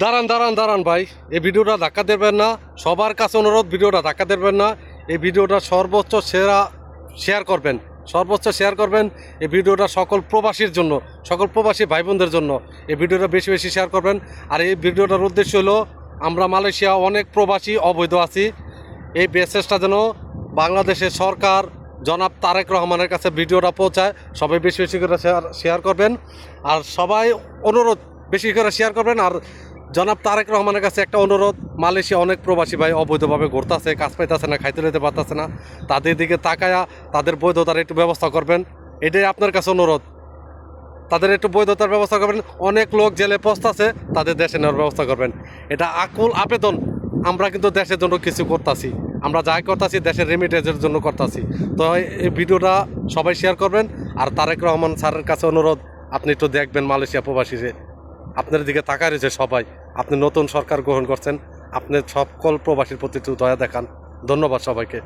দাঁড়ান দাঁড়ান দাঁড়ান ভাই, এই ভিডিওটা ধাক্কা দেবেন না। সবার কাছে অনুরোধ, ভিডিওটা ধাক্কা দেবেন না। এই ভিডিওটা সর্বোচ্চ শেয়ার করবেন, সর্বোচ্চ শেয়ার করবেন। এই ভিডিওটা সকল প্রবাসীর জন্য, সকল প্রবাসী ভাই বোনদের জন্য এই ভিডিওটা বেশি বেশি শেয়ার করবেন। আর এই ভিডিওটার উদ্দেশ্য হলো, আমরা মালয়েশিয়া অনেক প্রবাসী অবৈধ আছি, এই মেসেজটা যেন বাংলাদেশের সরকার জনাব তারেক রহমানের কাছে ভিডিওটা পৌঁছায়। সবাই বেশি বেশি করে শেয়ার করবেন। আর সবাই অনুরোধ, বেশি করে শেয়ার করবেন। আর জনাব তারেক রহমানের কাছে একটা অনুরোধ, মালয়েশিয়া অনেক প্রবাসী ভাই অবৈধভাবে ঘুরতেছে, কাজ পাইতেছে না, খাইতে লইতে পারতেছে না। তাদের দিকে তাকায়া তাদের বৈধতার একটু ব্যবস্থা করবেন, এটাই আপনার কাছে অনুরোধ। তাদের একটু বৈধতার ব্যবস্থা করবেন। অনেক লোক জেলে পৌঁছতেছে, তাদের দেশে নেওয়ার ব্যবস্থা করবেন। এটা আকুল আবেদন। আমরা কিন্তু দেশের জন্য কিছু করতেছি, আমরা যাই করতেছি দেশের রেমিটেন্সের জন্য করতেছি। তো এই ভিডিওটা সবাই শেয়ার করবেন। আর তারেক রহমান স্যারের কাছে অনুরোধ, আপনি একটু দেখবেন মালয়েশিয়া প্রবাসীরে, আপনার দিকে তাকায় রয়েছে সবাই। আপনি নতুন সরকার গ্রহণ করছেন, আপনি সকল প্রবাসীর প্রতি একটু দয়া দেখান। ধন্যবাদ সবাইকে।